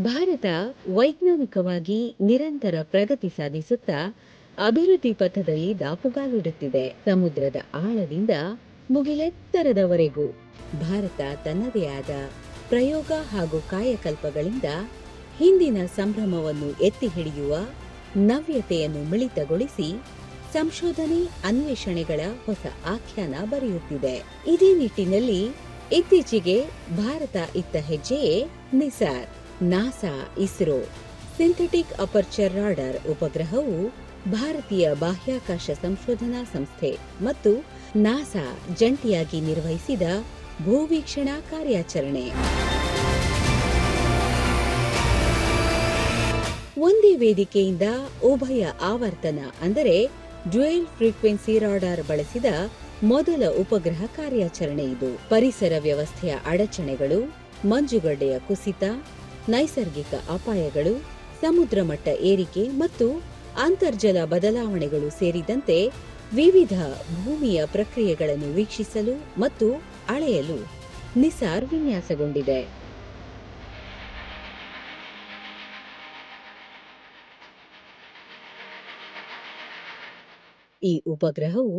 ಭಾರತ ವೈಜ್ಞಾನಿಕವಾಗಿ ನಿರಂತರ ಪ್ರಗತಿ ಸಾಧಿಸುತ್ತಾ ಅಭಿವೃದ್ಧಿ ಪಥದಲ್ಲಿ ದಾಪುಗಾಲಿಡುತ್ತಿದೆ. ಸಮುದ್ರದ ಆಳದಿಂದ ಮುಗಿಲೆತ್ತರದವರೆಗೂ ಭಾರತ ತನ್ನದೇ ಆದ ಪ್ರಯೋಗ ಹಾಗೂ ಕಾಯಕಲ್ಪಗಳಿಂದ ಹಿಂದಿನ ಸಂಭ್ರಮವನ್ನು ಎತ್ತಿ ಹಿಡಿಯುವ ನವ್ಯತೆಯನ್ನು ಮಿಳಿತಗೊಳಿಸಿ ಸಂಶೋಧನೆ ಅನ್ವೇಷಣೆಗಳ ಹೊಸ ಆಖ್ಯಾನ ಬರೆಯುತ್ತಿದೆ. ಇದೇ ನಿಟ್ಟಿನಲ್ಲಿ ಇತ್ತೀಚೆಗೆ ಭಾರತ ಇತ್ತ ಹೆಜ್ಜೆಯೇ NISAR. NASA ISRO synthetic aperture radar ಉಪಗ್ರಹವು ಭಾರತೀಯ ಬಾಹ್ಯಾಕಾಶ ಸಂಶೋಧನಾ ಸಂಸ್ಥೆ ಮತ್ತು ನಾಸಾ ಜಂಟಿಯಾಗಿ ನಿರ್ವಹಿಸಿದ ಭೂವೀಕ್ಷಣಾ ಕಾರ್ಯಾಚರಣೆ. ಒಂದೇ ವೇದಿಕೆಯಿಂದ ಉಭಯ ಆವರ್ತನ ಅಂದರೆ ಡ್ಯುಯಲ್ ಫ್ರೀಕ್ವೆನ್ಸಿ ರಾಡಾರ್ ಬಳಸಿದ ಮೊದಲ ಉಪಗ್ರಹ ಕಾರ್ಯಾಚರಣೆ ಇದು. ಪರಿಸರ ವ್ಯವಸ್ಥೆಯ ಅಡಚಣೆಗಳು, ಮಂಜುಗಡ್ಡೆಯ ಕುಸಿತ, ನೈಸರ್ಗಿಕ ಅಪಾಯಗಳು, ಸಮುದ್ರ ಮಟ್ಟ ಏರಿಕೆ ಮತ್ತು ಅಂತರ್ಜಲ ಬದಲಾವಣೆಗಳು ಸೇರಿದಂತೆ ವಿವಿಧ ಭೂಮಿಯ ಪ್ರಕ್ರಿಯೆಗಳನ್ನು ವೀಕ್ಷಿಸಲು ಮತ್ತು ಅಳೆಯಲು ನಿಸಾರ್ ವಿನ್ಯಾಸಗೊಂಡಿದೆ. ಈ ಉಪಗ್ರಹವು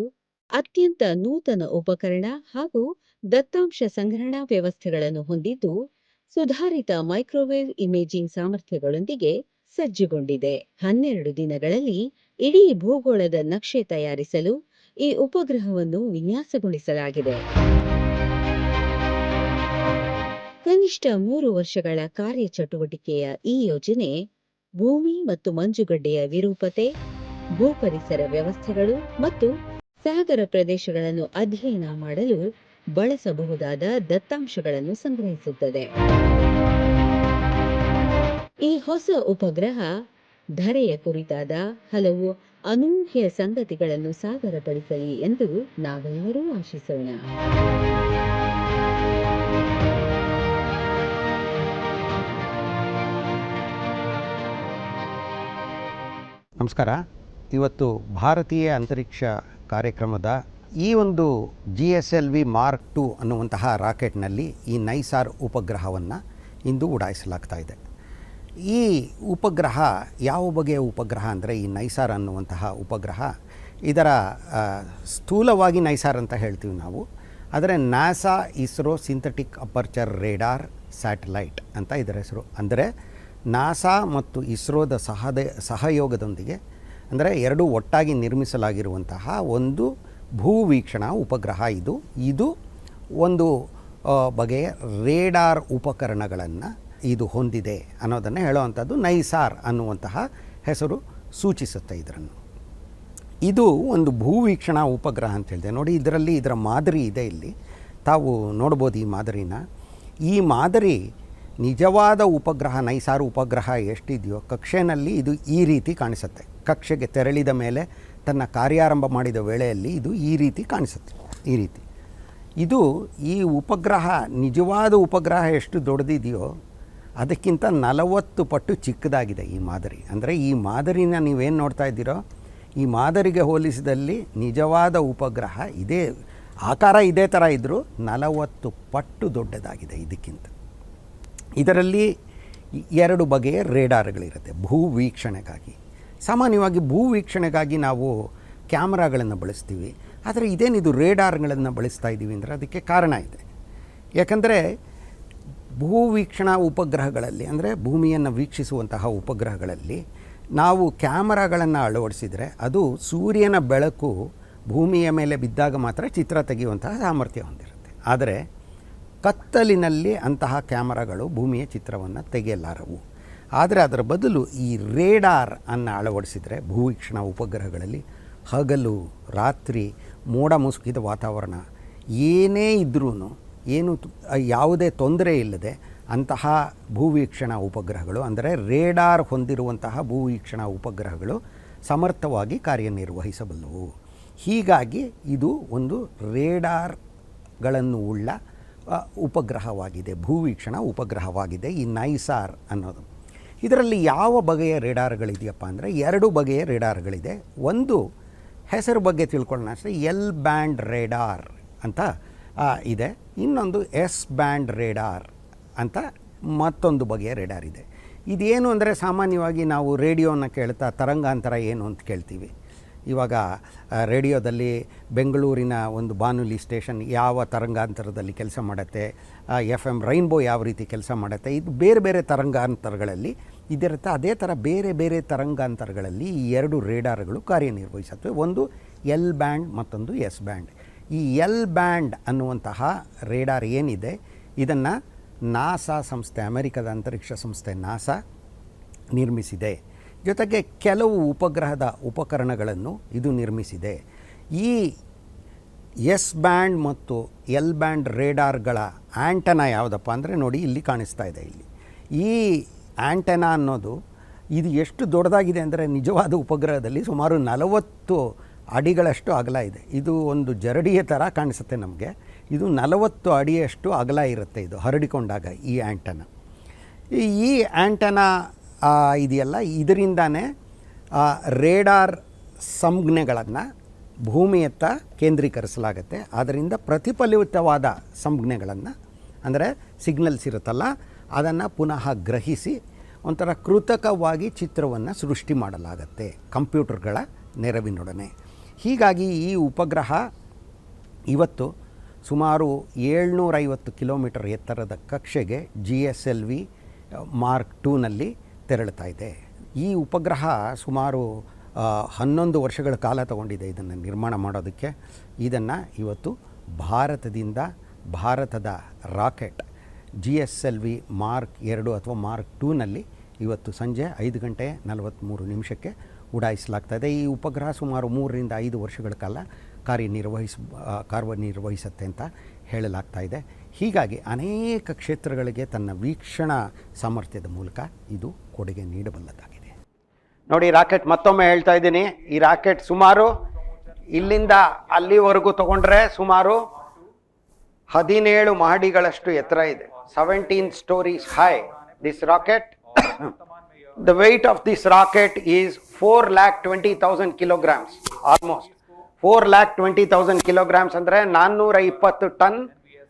ಅತ್ಯಂತ ನೂತನ ಉಪಕರಣ ಹಾಗೂ ದತ್ತಾಂಶ ಸಂಗ್ರಹಣಾ ವ್ಯವಸ್ಥೆಗಳನ್ನು ಹೊಂದಿದ್ದು, ಸುಧಾರಿತ ಮೈಕ್ರೋವೇವ್ ಇಮೇಜಿಂಗ್ ಸಾಮರ್ಥ್ಯಗಳೊಂದಿಗೆ ಸಜ್ಜುಗೊಂಡಿದೆ. 12 ದಿನಗಳಲ್ಲಿ ಇಡೀ ಭೂಗೋಳದ ನಕ್ಷೆ ತಯಾರಿಸಲು ಈ ಉಪಗ್ರಹವನ್ನು ವಿನ್ಯಾಸಗೊಳಿಸಲಾಗಿದೆ. ಕನಿಷ್ಠ 3 ವರ್ಷಗಳ ಕಾರ್ಯಚಟುವಟಿಕೆಯ ಈ ಯೋಜನೆ ಭೂಮಿ ಮತ್ತು ಮಂಜುಗಡ್ಡೆಯ ವಿರೂಪತೆ, ಭೂಪರಿಸರ ವ್ಯವಸ್ಥೆಗಳು ಮತ್ತು ಸಾಗರ ಪ್ರದೇಶಗಳನ್ನು ಅಧ್ಯಯನ ಮಾಡಲು ಬಳಸಬಹುದಾದ ದತ್ತಾಂಶಗಳನ್ನು ಸಂಗ್ರಹಿಸುತ್ತದೆ. ಈ ಹೊಸ ಉಪಗ್ರಹ ಧರೆಯ ಕುರಿತಾದ ಹಲವು ಅನೂಹ್ಯ ಸಂಗತಿಗಳನ್ನು ಸಾದರಪಡಿಸಲಿ ಎಂದು ನಾವೆಲ್ಲರೂ ಆಶಿಸೋಣ. ನಮಸ್ಕಾರ. ಇವತ್ತು ಭಾರತೀಯ ಅಂತರಿಕ್ಷ ಕಾರ್ಯಕ್ರಮದ ಈ ಒಂದು GSLV ಮಾರ್ಕ್ 2 ಅನ್ನುವಂತಹ ರಾಕೆಟ್ನಲ್ಲಿ ಈ ನೈಸಾರ್ ಉಪಗ್ರಹವನ್ನು ಇಂದು ಉಡಾಯಿಸಲಾಗ್ತಾ ಇದೆ. ಈ ಉಪಗ್ರಹ ಯಾವ ಬಗೆಯ ಉಪಗ್ರಹ ಅಂದರೆ ಈ ನೈಸಾರ್ ಅನ್ನುವಂತಹ ಉಪಗ್ರಹ, ಇದರ ಸ್ಥೂಲವಾಗಿ ನೈಸಾರ್ ಅಂತ ಹೇಳ್ತೀವಿ ನಾವು, ಆದರೆ NASA ISRO synthetic aperture radar satellite ಅಂತ ಇದರ ಹೆಸರು. ಅಂದರೆ ನಾಸಾ ಮತ್ತು ಇಸ್ರೋದ ಸಹಯೋಗದೊಂದಿಗೆ ಅಂದರೆ ಎರಡೂ ಒಟ್ಟಾಗಿ ನಿರ್ಮಿಸಲಾಗಿರುವಂತಹ ಒಂದು ಭೂವೀಕ್ಷಣಾ ಉಪಗ್ರಹ ಇದು ಒಂದು ಬಗೆಯ ರೇಡಾರ್ ಉಪಕರಣಗಳನ್ನು ಇದು ಹೊಂದಿದೆ ಅನ್ನೋದನ್ನು ಹೇಳುವಂಥದ್ದು ನೈಸಾರ್ ಅನ್ನುವಂತಹ ಹೆಸರು ಸೂಚಿಸುತ್ತೆ ಇದನ್ನು. ಇದು ಒಂದು ಭೂವೀಕ್ಷಣಾ ಉಪಗ್ರಹ ಅಂತ ಹೇಳಿದೆ ನೋಡಿ. ಇದರ ಮಾದರಿ ಇದೆ, ಇಲ್ಲಿ ತಾವು ನೋಡ್ಬೋದು ಈ ಮಾದರಿನ. ಈ ಮಾದರಿ ನಿಜವಾದ ಉಪಗ್ರಹ ನೈಸಾರ್ ಉಪಗ್ರಹ ಎಷ್ಟಿದೆಯೋ ಕಕ್ಷೆಯಲ್ಲಿ ಇದು ಈ ರೀತಿ ಕಾಣಿಸುತ್ತೆ. ಕಕ್ಷೆಗೆ ತೆರಳಿದ ಮೇಲೆ ತನ್ನ ಕಾರ್ಯಾರಂಭ ಮಾಡಿದ ವೇಳೆಯಲ್ಲಿ ಇದು ಈ ರೀತಿ ಕಾಣಿಸುತ್ತೆ. ಇದು ಈ ಉಪಗ್ರಹ ನಿಜವಾದ ಉಪಗ್ರಹ ಎಷ್ಟು ದೊಡ್ಡದಿದೆಯೋ ಅದಕ್ಕಿಂತ 40 ಪಟ್ಟು ಚಿಕ್ಕದಾಗಿದೆ ಈ ಮಾದರಿ. ಅಂದರೆ ಈ ಮಾದರಿನ ನೀವೇನು ನೋಡ್ತಾ ಇದ್ದೀರೋ ಈ ಮಾದರಿಗೆ ಹೋಲಿಸಿದಲ್ಲಿ ನಿಜವಾದ ಉಪಗ್ರಹ ಆಕಾರ ಇದೇ ಥರ ಇದ್ದರೂ 40 ಪಟ್ಟು ದೊಡ್ಡದಾಗಿದೆ ಇದಕ್ಕಿಂತ. ಇದರಲ್ಲಿ 2 ಬಗೆಯ ರೇಡಾರ್ಗಳಿರುತ್ತೆ ಭೂವೀಕ್ಷಣೆಗಾಗಿ. ಸಾಮಾನ್ಯವಾಗಿ ಭೂವೀಕ್ಷಣೆಗಾಗಿ ನಾವು ಕ್ಯಾಮ್ರಾಗಳನ್ನು ಬಳಸ್ತೀವಿ, ಆದರೆ ಇದೇನಿದು ರೇಡಾರ್ಗಳನ್ನು ಬಳಸ್ತಾ ಇದ್ದೀವಿ ಅಂದರೆ ಅದಕ್ಕೆ ಕಾರಣ ಇದೆ. ಯಾಕಂದರೆ ಭೂವೀಕ್ಷಣಾ ಉಪಗ್ರಹಗಳಲ್ಲಿ ಅಂದರೆ ಭೂಮಿಯನ್ನು ವೀಕ್ಷಿಸುವಂತಹ ಉಪಗ್ರಹಗಳಲ್ಲಿ ನಾವು ಕ್ಯಾಮರಾಗಳನ್ನು ಅಳವಡಿಸಿದರೆ ಅದು ಸೂರ್ಯನ ಬೆಳಕು ಭೂಮಿಯ ಮೇಲೆ ಬಿದ್ದಾಗ ಮಾತ್ರ ಚಿತ್ರ ತೆಗೆಯುವಂತಹ ಸಾಮರ್ಥ್ಯ ಹೊಂದಿರುತ್ತೆ. ಆದರೆ ಕತ್ತಲಿನಲ್ಲಿ ಅಂತಹ ಕ್ಯಾಮರಾಗಳು ಭೂಮಿಯ ಚಿತ್ರವನ್ನು ತೆಗೆಯಲಾರವು. ಆದರೆ ಅದರ ಬದಲು ಈ ರೇಡಾರ್ ಅನ್ನು ಅಳವಡಿಸಿದರೆ ಭೂವೀಕ್ಷಣಾ ಉಪಗ್ರಹಗಳಲ್ಲಿ ಹಗಲು ರಾತ್ರಿ ಮೋಡ ಮುಸುಕಿದ ವಾತಾವರಣ ಏನೇ ಇದ್ರೂ ಯಾವುದೇ ತೊಂದರೆ ಇಲ್ಲದೆ ಅಂತಹ ಭೂವೀಕ್ಷಣಾ ಉಪಗ್ರಹಗಳು ಅಂದರೆ ರೇಡಾರ್ ಹೊಂದಿರುವಂತಹ ಭೂವೀಕ್ಷಣಾ ಉಪಗ್ರಹಗಳು ಸಮರ್ಥವಾಗಿ ಕಾರ್ಯನಿರ್ವಹಿಸಬಲ್ಲವು. ಹೀಗಾಗಿ ಇದು ಒಂದು ರೇಡಾರ್ಗಳನ್ನು ಉಳ್ಳ ಉಪಗ್ರಹವಾಗಿದೆ, ಭೂವೀಕ್ಷಣಾ ಉಪಗ್ರಹವಾಗಿದೆ ಈ ನೈಸಾರ್ ಅನ್ನೋದು. ಇದರಲ್ಲಿ ಯಾವ ಬಗೆಯ ರೇಡಾರ್ಗಳಿದೆಯಪ್ಪ ಅಂದರೆ 2 ಬಗೆಯ ರೇಡಾರ್ಗಳಿದೆ. ಒಂದು ಹೆಸರು ಬಗ್ಗೆ ತಿಳ್ಕೊಳ್ಳೋಣ ಅಷ್ಟೇ, ಎಲ್ ಬ್ಯಾಂಡ್ ರೇಡಾರ್ ಅಂತ ಇದೆ. ಇನ್ನೊಂದು ಎಸ್ ಬ್ಯಾಂಡ್ ರೇಡಾರ್ ಅಂತ ಮತ್ತೊಂದು ಬಗೆಯ ರೇಡಾರ್ ಇದೆ. ಇದೇನು ಅಂದರೆ ಸಾಮಾನ್ಯವಾಗಿ ನಾವು ರೇಡಿಯೋನ ಕೇಳ್ತಾ ತರಂಗಾಂತರ ಏನು ಅಂತ ಕೇಳ್ತೀವಿ. ಇವಾಗ ರೇಡಿಯೋದಲ್ಲಿ ಬೆಂಗಳೂರಿನ ಒಂದು ಬಾನುಲಿ ಸ್ಟೇಷನ್ ಯಾವ ತರಂಗಾಂತರದಲ್ಲಿ ಕೆಲಸ ಮಾಡುತ್ತೆ, FM ರೈನ್ಬೋ ಯಾವ ರೀತಿ ಕೆಲಸ ಮಾಡುತ್ತೆ, ಇದು ಬೇರೆ ಬೇರೆ ತರಂಗಾಂತರಗಳಲ್ಲಿ ಇದಿರುತ್ತೆ. ಅದೇ ಥರ ಬೇರೆ ಬೇರೆ ತರಂಗಾಂತರಗಳಲ್ಲಿ ಈ 2 ರೇಡಾರ್ಗಳು ಕಾರ್ಯನಿರ್ವಹಿಸುತ್ತವೆ. ಒಂದು ಎಲ್ ಬ್ಯಾಂಡ್, ಮತ್ತೊಂದು ಎಸ್ ಬ್ಯಾಂಡ್. ಈ ಎಲ್ ಬ್ಯಾಂಡ್ ಅನ್ನುವಂತಹ ರೇಡಾರ್ ಏನಿದೆ, ಇದನ್ನು ನಾಸಾ ಸಂಸ್ಥೆ, ಅಮೆರಿಕದ ಅಂತರಿಕ್ಷ ಸಂಸ್ಥೆ ನಾಸಾ ನಿರ್ಮಿಸಿದೆ. ಜೊತೆಗೆ ಕೆಲವು ಉಪಗ್ರಹದ ಉಪಕರಣಗಳನ್ನು ಇದು ನಿರ್ಮಿಸಿದೆ. ಈ ಎಸ್ ಬ್ಯಾಂಡ್ ಮತ್ತು ಎಲ್ ಬ್ಯಾಂಡ್ ರೇಡಾರ್ಗಳ ಆ್ಯಂಟನಾ ಯಾವುದಪ್ಪ ಅಂದರೆ ನೋಡಿ ಇಲ್ಲಿ ಕಾಣಿಸ್ತಾ ಇದೆ. ಇಲ್ಲಿ ಈ ಆ್ಯಂಟನಾ ಅನ್ನೋದು ಇದು ಎಷ್ಟು ದೊಡ್ಡದಾಗಿದೆ ಅಂದರೆ ನಿಜವಾದ ಉಪಗ್ರಹದಲ್ಲಿ ಸುಮಾರು 40 ಅಡಿಗಳಷ್ಟು ಅಗಲ ಇದೆ. ಇದು ಒಂದು ಜರಡಿಯ ಥರ ಕಾಣಿಸುತ್ತೆ ನಮಗೆ. ಇದು 40 ಅಡಿಯಷ್ಟು ಅಗಲ ಇರುತ್ತೆ ಇದು ಹರಡಿಕೊಂಡಾಗ ಈ ಆ್ಯಂಟನಾ. ಈ ಆ್ಯಂಟನಾ ಇದೆಯಲ್ಲ, ಇದರಿಂದಾನೇ ರೇಡಾರ್ ಸಂಜ್ಞೆಗಳನ್ನು ಭೂಮಿಯತ್ತ ಕೇಂದ್ರೀಕರಿಸಲಾಗುತ್ತೆ. ಆದ್ದರಿಂದ ಪ್ರತಿಫಲಿತವಾದ ಸಂಜ್ಞೆಗಳನ್ನು ಅಂದರೆ ಸಿಗ್ನಲ್ಸ್ ಇರುತ್ತಲ್ಲ, ಅದನ್ನು ಪುನಃ ಗ್ರಹಿಸಿ ಒಂಥರ ಕೃತಕವಾಗಿ ಚಿತ್ರವನ್ನು ಸೃಷ್ಟಿ ಮಾಡಲಾಗತ್ತೆ ಕಂಪ್ಯೂಟರ್ಗಳ ನೆರವಿನೊಡನೆ. ಹೀಗಾಗಿ ಈ ಉಪಗ್ರಹ ಇವತ್ತು ಸುಮಾರು 750 ಕಿಲೋಮೀಟರ್ ಎತ್ತರದ ಕಕ್ಷೆಗೆ GSLV ಮಾರ್ಕ್ 2ನಲ್ಲಿ ತೆರಳುತ್ತಾ ಇದೆ. ಈ ಉಪಗ್ರಹ ಸುಮಾರು 11 ವರ್ಷಗಳ ಕಾಲ ತಗೊಂಡಿದೆ ಇದನ್ನು ನಿರ್ಮಾಣ ಮಾಡೋದಕ್ಕೆ. ಇದನ್ನು ಇವತ್ತು ಭಾರತದ ರಾಕೆಟ್ GSLV ಮಾರ್ಕ್ 2 ಅಥವಾ ಮಾರ್ಕ್ 2ನಲ್ಲಿ ಇವತ್ತು ಸಂಜೆ 5:43 ಉಡಾಯಿಸಲಾಗ್ತಾಯಿದೆ. ಈ ಉಪಗ್ರಹ ಸುಮಾರು 3ರಿಂದ 5 ವರ್ಷಗಳ ಕಾಲ ಕಾರ್ಯನಿರ್ವಹಿಸುತ್ತೆ ಅಂತ ಹೇಳಲಾಗ್ತಾ ಇದೆ. ಹೀಗಾಗಿ ಅನೇಕ ಕ್ಷೇತ್ರಗಳಿಗೆ ತನ್ನ ವೀಕ್ಷಣಾ ಸಾಮರ್ಥ್ಯದ ಮೂಲಕ ಇದು ಕೊಡುಗೆ ನೀಡಬಲ್ಲದಾಗಿದೆ. ನೋಡಿ, ರಾಕೆಟ್ ಮತ್ತೊಮ್ಮೆ ಹೇಳ್ತಾ ಇದ್ದೀನಿ. ಈ ರಾಕೆಟ್ ಸುಮಾರು ಇಲ್ಲಿಂದ ಅಲ್ಲಿವರೆಗೂ ತಗೊಂಡ್ರೆ ಸುಮಾರು 17 ಮಹಡಿಗಳಷ್ಟು ಎತ್ತರ ಇದೆ. 17 stories high. This rocket, the weight of this rocket is 4,20,000 kilograms, almost 4,20,000 kilograms ಅಂದರೆ 420 ಟನ್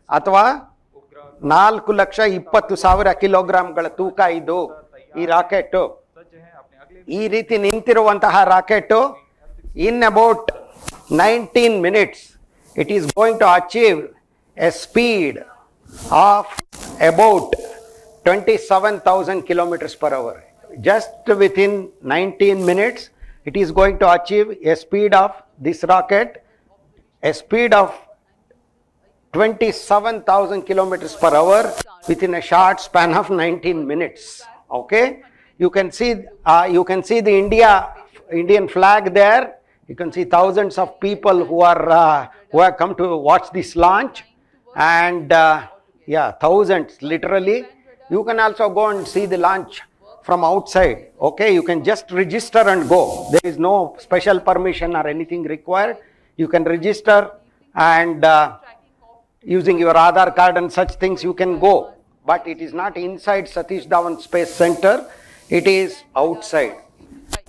ಅಥವಾ 4,20,000 ಕಿಲೋಗ್ರಾಮ್ಗಳ ತೂಕ ಇದು ಈ ರಾಕೆಟ್. ಈ ರೀತಿ ನಿಂತಿರುವಂತಹ rocket in about 19 minutes it is going to achieve a speed of about 27,000 kilometers per hour. Just within 19 minutes it is going to achieve a speed of this rocket, a speed of 27,000 kilometers per hour within a short span of 19 minutes. Okay, you can see the Indian flag there. You can see thousands of people who have come to watch this launch, and thousands literally. You can also go and see the launch from outside. Okay, you can just register and go. There is no special permission or anything required. You can register and using your Aadhaar card and such things you can go. But it is not inside Satish Dhawan Space Center. It is outside.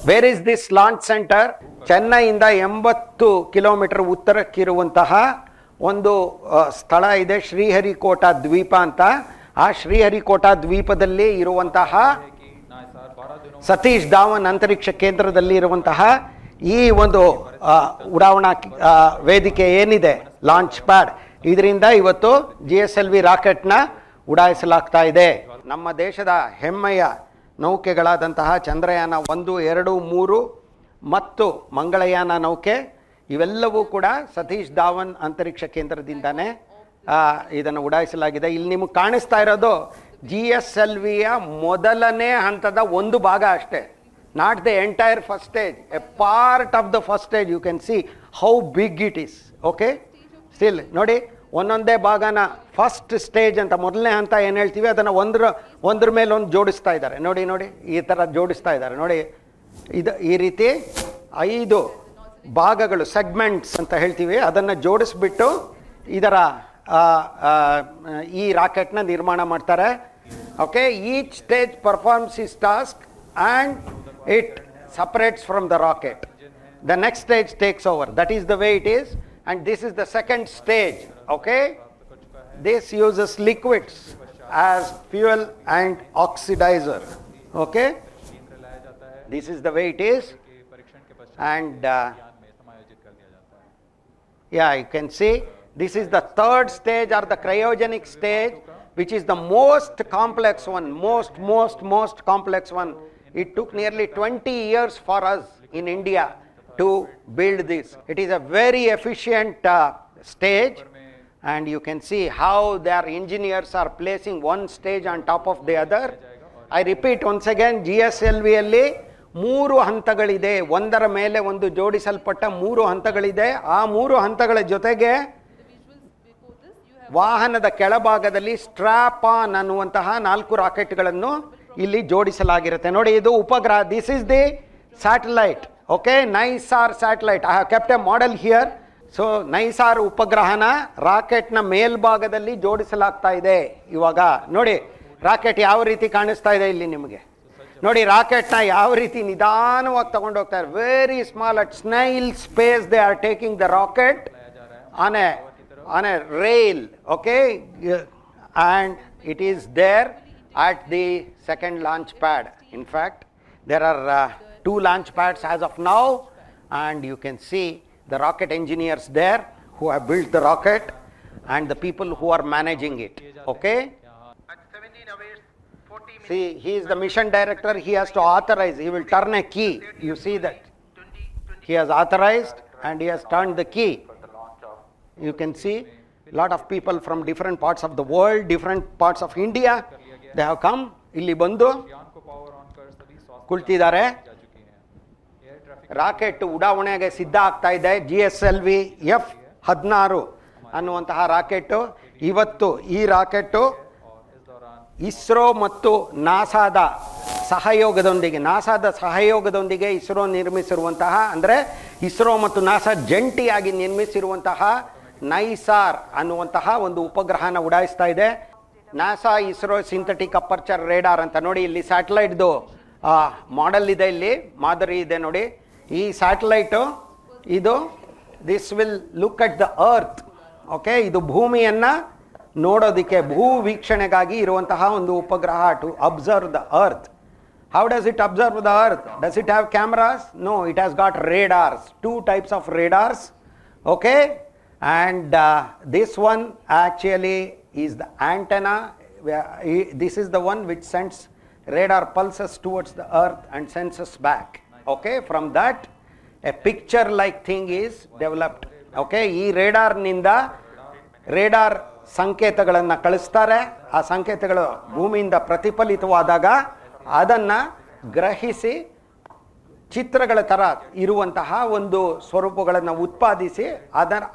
Where is this launch center? ಚೆನ್ನೈಯಿಂದ 80 kilometre ಉತ್ತರಕ್ಕಿರುವಂತಹ ಒಂದು ಸ್ಥಳ ಇದೆ, ಶ್ರೀಹರಿಕೋಟಾ ದ್ವೀಪ ಅಂತ. ಆ ಶ್ರೀಹರಿಕೋಟಾ ದ್ವೀಪದಲ್ಲಿ ಇರುವಂತಹ ಸತೀಶ್ ಧಾವನ್ ಅಂತರಿಕ್ಷ ಕೇಂದ್ರದಲ್ಲಿ ಇರುವಂತಹ ಈ ಒಂದು ಉಡಾವಣಾ ವೇದಿಕೆ ಏನಿದೆ, ಲಾಂಚ್ ಪ್ಯಾಡ್, ಇದರಿಂದ ಇವತ್ತು GSLV ರಾಕೆಟ್ನ ಉಡಾಯಿಸಲಾಗ್ತಾ ಇದೆ. ನಮ್ಮ ದೇಶದ ಹೆಮ್ಮೆಯ ನೌಕೆಗಳಾದಂತಹ ಚಂದ್ರಯಾನ 1, 2, 3 ಮತ್ತು ಮಂಗಳಯಾನ ನೌಕೆ ಇವೆಲ್ಲವೂ ಕೂಡ ಸತೀಶ್ ಧಾವನ್ ಅಂತರಿಕ್ಷ ಕೇಂದ್ರದಿಂದಾನೇ ಇದನ್ನು ಉಡಾಯಿಸಲಾಗಿದೆ. ಇಲ್ಲಿ ನಿಮಗೆ ಕಾಣಿಸ್ತಾ ಇರೋದು GSLVಯ ಮೊದಲನೇ ಹಂತದ ಒಂದು ಭಾಗ ಅಷ್ಟೇ, not the entire first stage, a part of the first stage. You can see how big it is. Okay, still ನೋಡಿ, ಒಂದೊಂದೇ ಭಾಗನ ಫಸ್ಟ್ ಸ್ಟೇಜ್ ಅಂತ, ಮೊದಲನೇ ಹಂತ ಏನು ಹೇಳ್ತೀವಿ ಅದನ್ನು ಒಂದ್ರ ಮೇಲೆ ಒಂದು ಜೋಡಿಸ್ತಾ ಇದ್ದಾರೆ. ನೋಡಿ ಈ ಥರ ಜೋಡಿಸ್ತಾ ಇದ್ದಾರೆ ನೋಡಿ. ಇದು ಈ ರೀತಿ 5 ಭಾಗಗಳು, ಸೆಗ್ಮೆಂಟ್ಸ್ ಅಂತ ಹೇಳ್ತೀವಿ, ಅದನ್ನು ಜೋಡಿಸ್ಬಿಟ್ಟು ಇದರ ಈ ರಾಕೆಟ್ನ ನಿರ್ಮಾಣ ಮಾಡ್ತಾರೆ. Okay, each stage performs is task and it separates from the rocket. The next stage takes over. That is the way it is. And this is the second stage. Okay, this uses liquids as fuel and oxidizer. Okay, this is the way it is, and yeah, you can see this is the third stage or the cryogenic stage, which is the most complex one, most complex one. It took nearly 20 years for us in India to build this. It is a very efficient stage, and you can see how their engineers are placing one stage on top of the other. I repeat once again, GSLV ಅಲ್ಲಿ 3 ಹಂತಗಳಿದೆ, ಒಂದರ ಮೇಲೆ ಒಂದು ಜೋಡಿಸಲ್ಪಟ್ಟ 3 ಹಂತಗಳಿದೆ. ಆ 3 ಹಂತಗಳ ಜೊತೆಗೆ ವಾಹನದ ಕೆಳಭಾಗದಲ್ಲಿ strap on ಅನ್ನುವಂತಹ 4 ರಾಕೆಟ್ಗಳನ್ನು ಇಲ್ಲಿ ಜೋಡಿಸಲಾಗಿರುತ್ತೆ. ನೋಡಿ, ಇದು ಉಪಗ್ರಹ. This is the satellite. Okay, NISAR satellite. I have kept a model here. So NISAR ಉಪಗ್ರಹನ ರಾಕೆಟ್ನ ಮೇಲ್ಭಾಗದಲ್ಲಿ ಜೋಡಿಸಲಾಗ್ತಾ ಇದೆ. ಇವಾಗ ನೋಡಿ, ರಾಕೆಟ್ ಯಾವ ರೀತಿ ಕಾಣಿಸ್ತಾ ಇದೆ ಇಲ್ಲಿ ನಿಮಗೆ. ನೋಡಿ, ರಾಕೆಟ್ನ ಯಾವ ರೀತಿ ನಿಧಾನವಾಗಿ ತಗೊಂಡು ಹೋಗ್ತಾರೆ. Very small, at snail space they are taking the rocket on a rail. Okay, and it is there at the second launch pad. In fact, there are 2 launch pads as of now, and you can see the rocket engineers there who have built the rocket and the people who are managing it. Okay, see, he is the mission director. He has to authorize. He will turn a key. You see that he has authorized and he has turned the key. You can see a lot of people from different parts of the world, different parts of India, they have come. ಇಲ್ಲಿ ಬಂದು ಕುಳಿತಿದ್ದಾರೆ. Rocket ಉಡಾವಣೆಗೆ ಸಿದ್ಧ ಆಗ್ತಾ ಇದೆ. GSLV F-16 ಅನ್ನುವಂತಹ rocket. ಇವತ್ತು ಈ ರಾಕೆಟ್ ಇಸ್ರೋ ಮತ್ತು ನಾಸಾದ ಸಹಯೋಗದೊಂದಿಗೆ ಇಸ್ರೋ ನಿರ್ಮಿಸಿರುವಂತಹ, ಅಂದರೆ ಇಸ್ರೋ ಮತ್ತು ನಾಸಾ ಜಂಟಿಯಾಗಿ ನಿರ್ಮಿಸಿರುವಂತಹ ನೈಸಾರ್ ಅನ್ನುವಂತಹ ಒಂದು ಉಪಗ್ರಹನ ಉಡಾಯಿಸ್ತಾ ಇದೆ. NASA ISRO synthetic aperture radar ಅಂತ. ನೋಡಿ, ಇಲ್ಲಿ ಸ್ಯಾಟಲೈಟ್ದು ಮಾಡೆಲ್ ಇದೆ, ಇಲ್ಲಿ ಮಾದರಿ ಇದೆ ನೋಡಿ. ಈ ಸ್ಯಾಟಲೈಟು ಇದು this will look at the earth. Okay, ಇದು ಭೂಮಿಯನ್ನು ನೋಡೋದಕ್ಕೆ, ಭೂ ವೀಕ್ಷಣೆಗಾಗಿ ಇರುವಂತಹ ಒಂದು ಉಪಗ್ರಹ, to observe the earth. How does it observe the earth? Does it have cameras? No, it has got radars, 2 types of radars. Okay, and this one actually is the antenna. This is the one which sends radar pulses towards the earth and sends us back. Okay, from that a picture like thing is developed. Okay, ಈ ರೇಡಾರ್ನಿಂದ radar ಸಂಕೇತಗಳನ್ನು ಕಳಿಸ್ತಾರೆ. ಆ ಸಂಕೇತಗಳು ಭೂಮಿಯಿಂದ ಪ್ರತಿಫಲಿತವಾದಾಗ ಅದನ್ನು ಗ್ರಹಿಸಿ ಚಿತ್ರಗಳ ಥರ ಇರುವಂತಹ ಒಂದು ಸ್ವರೂಪಗಳನ್ನು ಉತ್ಪಾದಿಸಿ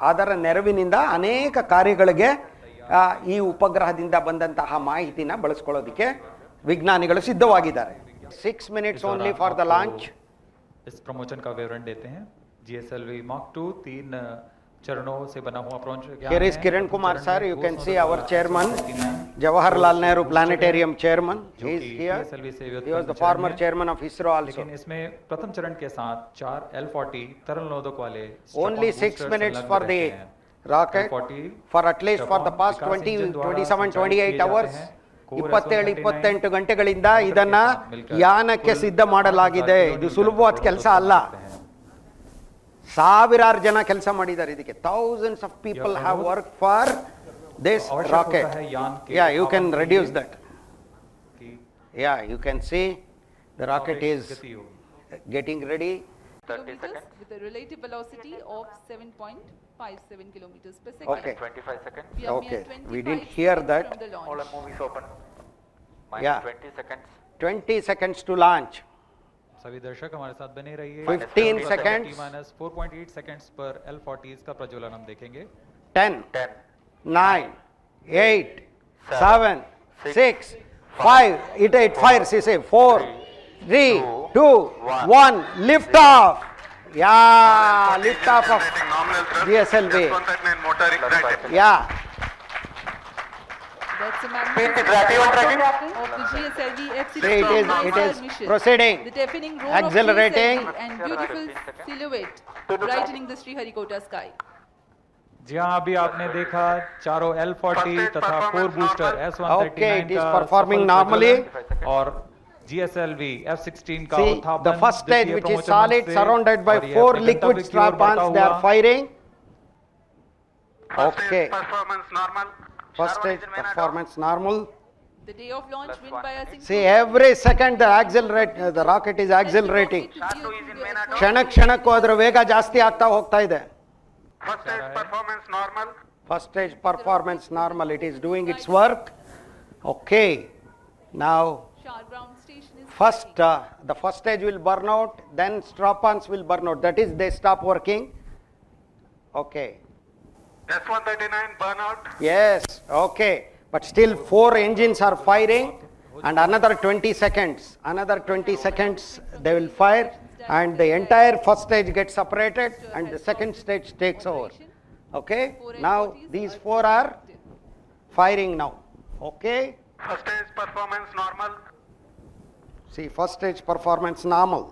ಅದರ ನೆರವಿನಿಂದ ಅನೇಕ ಕಾರ್ಯಗಳಿಗೆ ಈ ಉಪಗ್ರಹದಿಂದ ಬಂದಂತಹ ಮಾಹಿತಿನ ಬಳಸ್ಕೊಳ್ಳೋದಕ್ಕೆ ವಿಜ್ಞಾನಿಗಳು ಸಿದ್ಧವಾಗಿದ್ದಾರೆ. 6 minutes only for the launch. इस प्रमोशन का विवरण देते हैं. GSLV Mark 2 3 चरणों से बना हुआ promotion. Here is Kiran Kumar sir. You can see our chairman, Jawaharlal Nehru Planetarium chairman. He is here. He was the former chairman of ISRO also. लेकिन इसमें प्रथम चरण के साथ 4 L40 तरल नोदक वाले only 6 minutes for the rocket, for at least for the past 27-28 hours. 27-28 ಗಂಟೆಗಳಿಂದ ಇದನ್ನ ಯಾನಕ್ಕೆ ಸಿದ್ಧ ಮಾಡಲಾಗಿದೆ. ಇದು ಸುಲಭವಾದ ಕೆಲಸ ಅಲ್ಲ. ಸಾವಿರಾರು ಜನ ಕೆಲಸ ಮಾಡಿದ್ದಾರೆ ಇದಕ್ಕೆ. Thousands of people have worked for this rocket. Yeah, you can reduce that. Yeah, you can see the rocket is getting ready. 30 seconds with a relative velocity of 7.57 kilometers per second. Okay. 25 seconds. We are Okay. mere 25 We didn't hear seconds that. from the launch. All our movies open. Yeah. 20 seconds. 20 seconds to launch. सभी दर्शक हमारे साथ बने रहिए. 15 seconds. minus 4.8 seconds पर L40 इसका प्रज्वलन हम देखेंगे. 10, 9, 8, 7, 6, 5. It fires. You say 4, 3, 2, 1. Lift off. Yeah, lift off of GSLV. Yeah. That's a magnificent of the GSLV F-16 It is mission. proceeding. The deafening roar Accelerating. of GSLV and beautiful silhouette brightening the Sriharikota sky. जी हाँ, अभी आपने देखा चारों L40 तथा 4 booster S139 Okay, it is का performing सफल normally. प्रज्वलन और GSLV F-16 का See, उत्थापन the first stage, द्वितीय which is प्रमोशन solid, मंच से surrounded by और यह 4 अपने liquid गंतव्य की ओर बढ़ता strap-ons, they are हुआ firing. First Okay. stage performance normal. First Sharwan stage engine main performance normal. The day of launch win by a single. See, every second the rocket is accelerating. Sharwan is in main auto. ಕ್ಷಣ ಕ್ಷಣಕ್ಕೂ ಅದರ ವೇಗ ಜಾಸ್ತಿ ಆಗ್ತಾ ಹೋಗ್ತಾ ಇದೆ. First stage performance normal. First stage performance normal, it is doing its work. Okay. Now, Shar ground station is first, the first stage will burn out, then strap-ons will burn out. That is, they stop working. Okay. S-139 burnout. Yes, okay. But still 4 engines are firing and another 20 seconds. Another 20 seconds they will fire and the entire first stage gets separated and the second stage takes over. Okay. Now these 4 are firing now. Okay. First stage performance normal. See, first stage performance normal.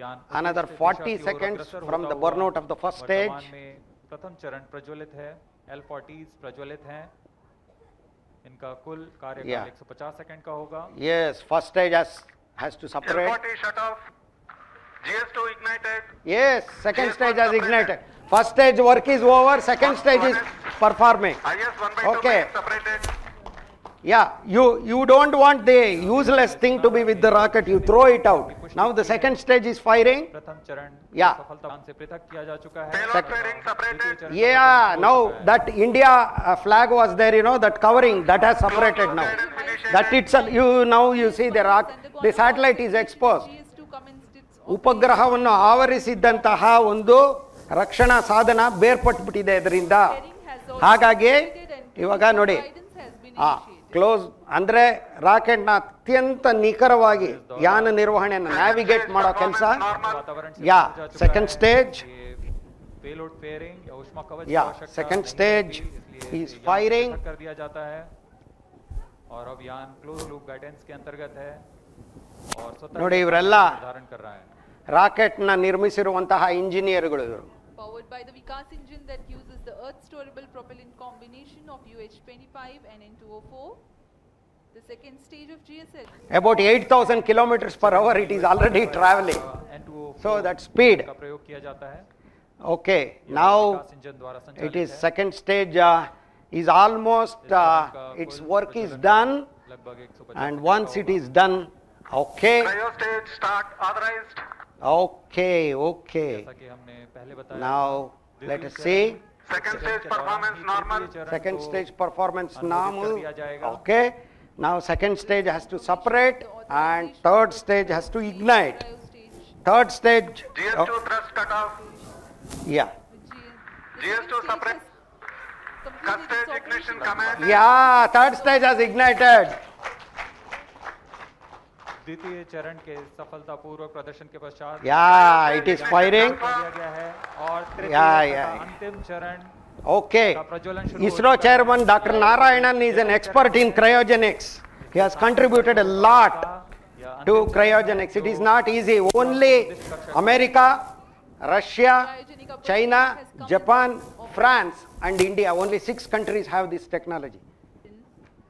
यान Another 40 seconds from the burnout of the first stage. वर्तमान में प्रथम चरण प्रज्वलित है, L-40s प्रज्वलित हैं, इनका कुल कार्यकाल Yeah. 150 सेकंड का होगा. Yes, first stage has to separate. L-40 shut off. GS2 ignited. Yes, second stage has ignited. First stage work is over, second stage is performing. IS-1/2 Okay. is separated. Yeah, you don't want the useless thing to be with the rocket, you throw it out. Now the second stage is firing. प्रथम चरण Yeah. सफलता से पृथक किया जा चुका है. Payload fairing separated. द्वितीय चरण Yeah, now that India flag was there, that covering, that has separated now. That itself, now you see the satellite is exposed. GS2 commenced its ಉಪಗ್ರಹವನ್ನು ಆವರಿಸಿದ್ದಂತಹ ಒಂದು ರಕ್ಷಣಾ ಸಾಧನ ಬೇರ್ಪಟ್ಟುಬಿಟ್ಟಿದೆ ಇದರಿಂದ. ಹಾಗಾಗಿ ಇವಾಗ ನೋಡಿ, guidance has been ಆ ಕ್ಲೋಸ್ ಅಂದ್ರೆ ರಾಕೆಟ್ನ ಅತ್ಯಂತ ನಿಖರವಾಗಿ ಯಾನ ನಿರ್ವಹಣೆಯನ್ನು ನ್ಯಾವಿಗೇಟ್ ಮಾಡೋ ಕೆಲಸ. वातावरण से ಯಾ गुजर जा चुका ಸೆಕೆಂಡ್ है. ಸ್ಟೇಜ್. ये पेलोड फेयरिंग या ऊष्मा कवच की Yeah, आवश्यकता second नहीं stage होती, इसलिए is यान firing. पृथक कर दिया जाता है और अब यान क्लोज लूप गाइडेंस के अंतर्गत है और स्वतंत्र ನೋಡಿ, ಇವರೆಲ್ಲ निर्धारण कर रहा है. ರಾಕೆಟ್ನ ನಿರ್ಮಿಸಿರುವಂತಹ ಇಂಜಿನಿಯರ್ಗಳು ಇವರು. powered by the Vikas engine that uses the earth storable propellant combination of UH-25 and N2O4. The second stage of GSL. About 8,000 kilometers per hour it is already traveling. N2O4 So that speed. का प्रयोग किया जाता है. Okay, now विकास engine द्वारा it संचालित is है. second stage is almost its work is done लगभग 150 and once it is done, okay, Cryo stage start authorized. okay, जैसा कि हमने पहले बताया. now let us see. Second stage performance normal. Second stage performance अनुमोदित normal. कर दिया जाएगा. Okay, now second stage has to separate and third stage has to ignite. Cryo stage Third stage, GS2 thrust cut off. yeah, with GS2 separate. First stage ignition command. yeah, third stage has ignited. द्वितीय चरण के सफलतापूर्वक प्रदर्शन के पश्चात Yeah, it is firing. कर दिया गया है और तृतीय Yeah, तथा yeah. अंतिम चरण Okay. का प्रज्वलन शुरू हो ISRO चुका है. chairman Dr. Narayanan is an expert in cryogenics. He has contributed a lot या to cryogenics. It is not easy. Only America, Russia, China, Japan, France and India, only 6 countries have this technology.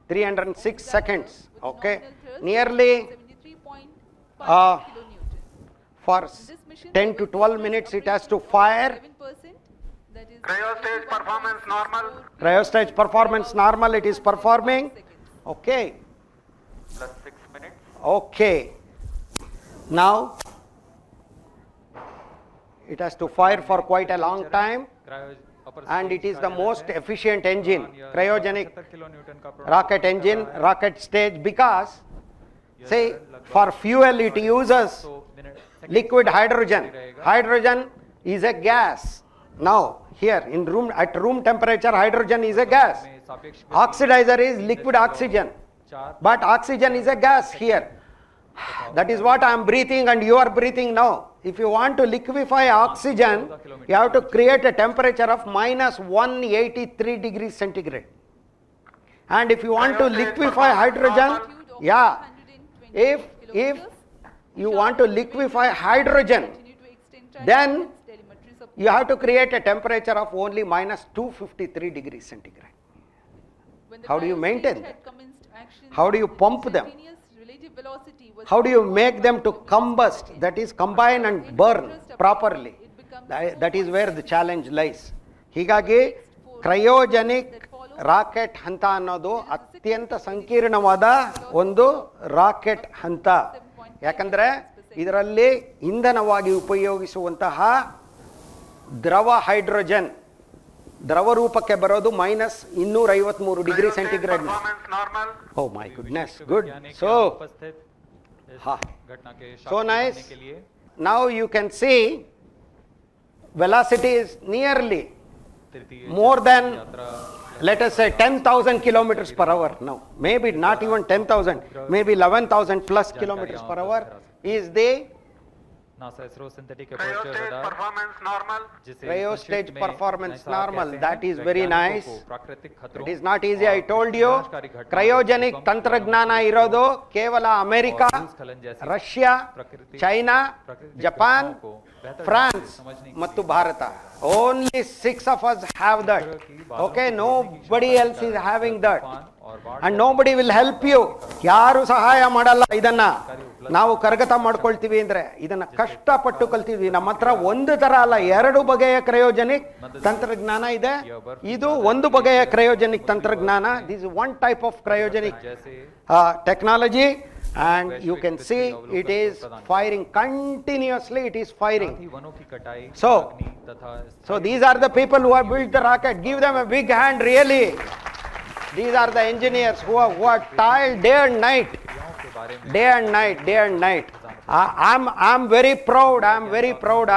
306 seconds. Okay. Nearly 73.5 kilonewton. for This mission 10 to 12 minutes it has to fire. 11%, that is Cryo stage performance normal. Cryo stage performance normal, it is performing. Okay. Plus 6 minutes. Okay. Now it has to fire for quite a long time and it is the most efficient engine, cryogenic rocket engine, rocket stage, because say for fuel it uses liquid hydrogen. Hydrogen is a gas. Now here in at room temperature hydrogen is a gas. Oxidizer is liquid oxygen, but oxygen is a gas here. That is what I am breathing and you are breathing now. If you want to liquefy oxygen, you have to create a temperature of minus 183 degrees centigrade. And if you want to liquefy hydrogen, yeah, if you want to liquefy hydrogen, then you have to create a temperature of only minus 253 degrees centigrade. How do you maintain that? How do you pump them? Relative velocity was how do you found make them to to be combust, significant. that is combine and In burn contrast, properly? it becomes That is where the 4.7. challenge lies. ಹೀಗಾಗಿ cryogenic rocket ಹಂತ ಅನ್ನೋದು ಅತ್ಯಂತ ಸಂಕೀರ್ಣವಾದ ಒಂದು rocket ಹಂತ. ಯಾಕಂದರೆ ಇದರಲ್ಲಿ ಇಂಧನವಾಗಿ ಉಪಯೋಗಿಸುವಂತಹ ದ್ರವ ಹೈಡ್ರೋಜನ್ ದ್ರವ ರೂಪಕ್ಕೆ ಬರೋದು -253 degree centigrade. Performance normal. Oh my goodness, good. So so nice. Now you can see velocity is nearly more than, let us say, 10,000 kilometers per hour now. Maybe not even 10,000, maybe 11,000 plus kilometers per hour is the NASA ISRO synthetic Cryo aperture stage radar performance normal. cryostage performance NISAR normal. कहते That हैं is very वैज्ञानिकों nice. को प्राकृतिक खतरों It is not easy. I और told you, विनाशकारी घटनाओं cryogenic से कम ತಂತ್ರಜ್ಞಾನ परिणामों ಇರೋದು ಕೇವಲ ಅಮೆರಿಕಾ, और भूस्खलन जैसी ರಷ್ಯಾ, प्राकृतिक ಚೈನಾ, ಜಪಾನ್, घटनाओं को बेहतर ಫ್ರಾನ್ಸ್ ढंग से समझने के ಮತ್ತು लिए Bharat. Only 6 of us have that. Okay, nobody else is having that. तूफान और बाढ़ And nobody will help you. ಯಾರು ಸಹಾಯ ಮಾಡಲ್ಲ ಇದನ್ನ. ನಾವು ಕರಗತ ಮಾಡ್ಕೊಳ್ತೀವಿ ಅಂದ್ರೆ ಇದನ್ನ ಕಷ್ಟಪಟ್ಟು ಕಲ್ತೀವಿ. ನಮ್ಮ ಹತ್ರ ಒಂದು ತರ ಅಲ್ಲ, 2 ಬಗೆಯ ಕ್ರಯೋಜೆನಿಕ್ ತಂತ್ರಜ್ಞಾನ ಇದೆ. ಇದು ಒಂದು ಬಗೆಯ ಕ್ರಯೋಜೆನಿಕ್ ತಂತ್ರಜ್ಞಾನ. This is one type of cryogenic technology, and you can see it is firing continuously. It is firing. वनों की कटाई So, अग्नि तथा so these are the people who have built the rocket. Give them a big hand, really. These are the engineers who are toiled day and night. Day and night, day and night. I'm very proud. I'm very proud.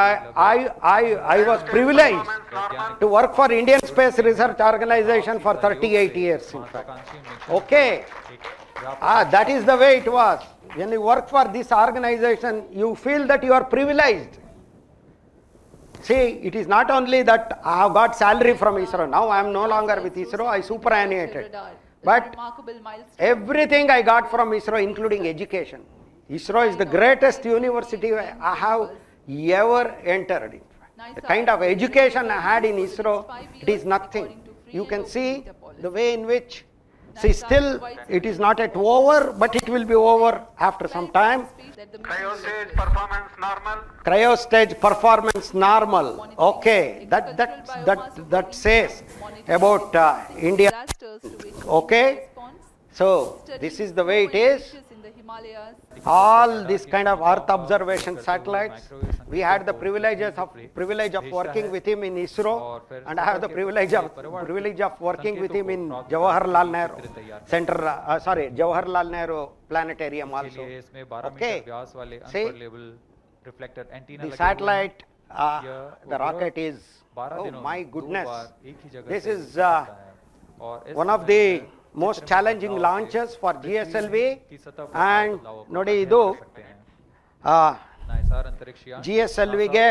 I was privileged to work for Indian Space Research Organization for 38 years, in fact. Okay. That is the way it was. When you work for this organization, you feel that you are privileged. See, it is not only that I have got salary from ISRO. Now I am no longer with ISRO. I superannuated. But remarkable milestone. everything I got from ISRO, including education. ISRO is the greatest university I have ever entered in. The kind of education I had in ISRO, it is nothing. You can see the way in which, see, still it is not yet over, but it will be over after some time. Cryo stage performance normal. Cryostage performance normal. Okay, that says about India. Okay, so this is the way it is. All this kind of Earth observation satellites. We had the privilege of working with him in ISRO, and I have the privilege of working with him in Jawaharlal Nehru Center. Jawaharlal Nehru Planetarium also. Okay, see, the satellite, the rocket is, oh my goodness, this is one of the most challenging launches for GSLV. And ನೋಡಿ ಇದು GSLVಗೆ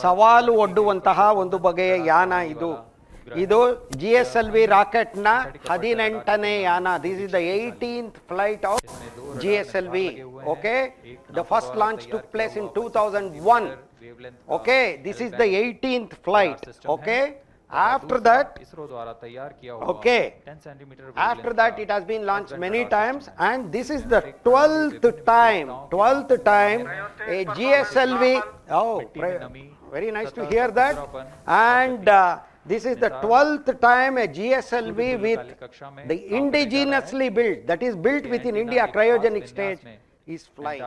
ಸವಾಲು ಒಡ್ಡುವಂತಹ ಒಂದು ಬಗೆಯ ಯಾನ ಇದು. ಇದು GSLV ರಾಕೆಟ್ನ 18ನೇ ಯಾನ. This is the 18th flight of GSLV. Okay, the first launch took place in 2001. Okay, this is the 18th flight. Okay, after that, okay, after that it has been launched many times, and this is the 12th time a GSLV. Oh, very nice to hear that. And this is the 12th time a GSLV with the indigenously built, that is built within India, cryogenic stage is flying.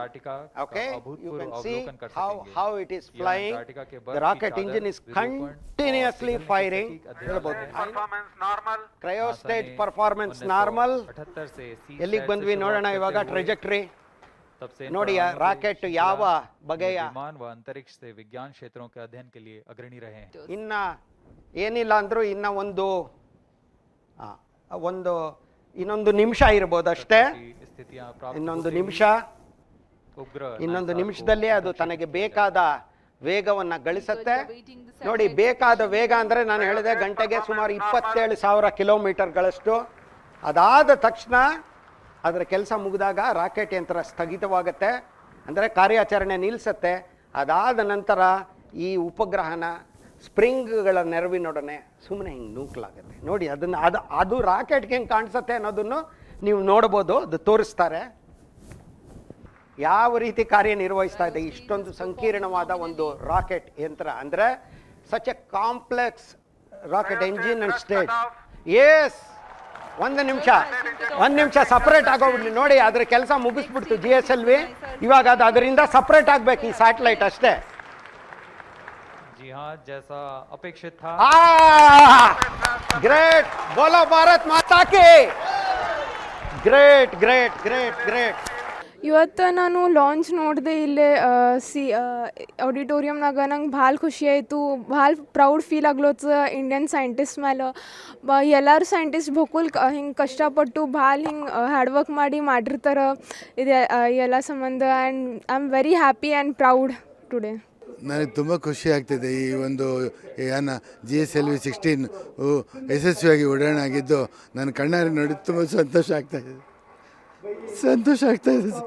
Okay, you can see how it is flying. The rocket engine is continuously firing. Performance normal. Cryostage performance normal. ಎಲ್ಲಿಗೆ ಬಂದ್ವಿ ನೋಡೋಣ ಇವಾಗ trajectory ನೋಡಿ. Rocket ಯಾವ ಬಗೆಯ विमान व अंतरिक्ष से विज्ञान क्षेत्रों के अध्ययन के लिए अग्रणी रहे हैं. ಇನ್ನ ಏನಿಲ್ಲ ಅಂದ್ರೂ ಇನ್ನ ಇನ್ನೊಂದು ನಿಮಿಷ ಇರ್ಬೋದು ಅಷ್ಟೇ. ಇನ್ನೊಂದು ನಿಮಿಷದಲ್ಲಿ ಅದು ತನಗೆ ಬೇಕಾದ ವೇಗವನ್ನ ಗಳಿಸುತ್ತೆ. ನೋಡಿ, ಬೇಕಾದ ವೇಗ ಅಂದ್ರೆ ನಾನು ಹೇಳಿದೆ ಗಂಟೆಗೆ ಸುಮಾರು 27,000 ಕಿಲೋಮೀಟರ್ಗಳಷ್ಟು. ಅದಾದ ತಕ್ಷಣ ಅದರ ಕೆಲಸ ಮುಗಿದಾಗ ರಾಕೆಟ್ ಯಂತ್ರ ಸ್ಥಗಿತವಾಗುತ್ತೆ, ಅಂದರೆ ಕಾರ್ಯಾಚರಣೆ ನಿಲ್ಲಿಸುತ್ತೆ. ಅದಾದ ನಂತರ ಈ ಉಪಗ್ರಹನ ಸ್ಪ್ರಿಂಗ್ಗಳ ನೆರವಿನೊಡನೆ ಸುಮ್ಮನೆ ಹಿಂಗೆ ನೂಕಲಾಗುತ್ತೆ. ನೋಡಿ, ಅದು ರಾಕೆಟ್ಗೆ ಹೆಂಗೆ ಕಾಣಿಸುತ್ತೆ ಅನ್ನೋದನ್ನು ನೀವು ನೋಡ್ಬೋದು. ಅದು ತೋರಿಸ್ತಾರೆ. ಯಾವ ರೀತಿ ಕಾರ್ಯನಿರ್ವಹಿಸ್ತಾ ಇದೆ. ಇಷ್ಟೊಂದು ಸಂಕೀರ್ಣವಾದ ಒಂದು ರಾಕೆಟ್ ಯಂತ್ರ ಅಂದರೆ such a complex rocket engine and stage. Yes, ಒಂದು ನಿಮಿಷ ಸಪ್ರೇಟ್ ಆಗೋಗ್ಬಿಡ್ಲಿ ನೋಡಿ, ಅದ್ರ ಕೆಲಸ ಮುಗಿಸ್ಬಿಡ್ತು GSLV. ಇವಾಗ ಅದು ಅದರಿಂದ ಸಪ್ರೇಟ್ ಆಗಬೇಕು ಈ ಸ್ಯಾಟಲೈಟ್ ಅಷ್ಟೇ. जी हाँ, जैसा अपेक्षित था। ग्रेट, बोलो भारत माता की ग्रेट ग्रेट ग्रेट ग्रेट. ಇವತ್ತು ನಾನು ಲಾಂಚ್ ನೋಡಿದೆ ಇಲ್ಲೇ ಆಡಿಟೋರಿಯಮ್ನಾಗ. ನಂಗೆ ಭಾಳ ಖುಷಿ ಆಯಿತು, ಭಾಳ ಪ್ರೌಡ್ ಫೀಲ್ ಆಗ್ಲತ್ತು ಇಂಡಿಯನ್ ಸೈಂಟಿಸ್ಟ್ ಮೇಲೆ. ಎಲ್ಲರೂ ಸೈಂಟಿಸ್ಟ್ ಬಕುಲ್ ಹಿಂಗೆ ಕಷ್ಟಪಟ್ಟು ಭಾಳ ಹಿಂಗೆ ಹಾರ್ಡ್ ವರ್ಕ್ ಮಾಡಿರ್ತಾರೆ ಇದು ಎಲ್ಲ ಸಂಬಂಧ. And I am very happy and proud today. ನನಗೆ ತುಂಬ ಖುಷಿ ಆಗ್ತಿದೆ ಈ ಒಂದು ಯಾನ GSLV 16 ಯಶಸ್ವಿಯಾಗಿ ಉಡಾವಣೆ ಆಗಿದ್ದು ನನ್ನ ಕಣ್ಣಾರೆ ನೋಡಿ ತುಂಬ ಸಂತೋಷ ಆಗ್ತಾಯಿದೆ ಸರ್.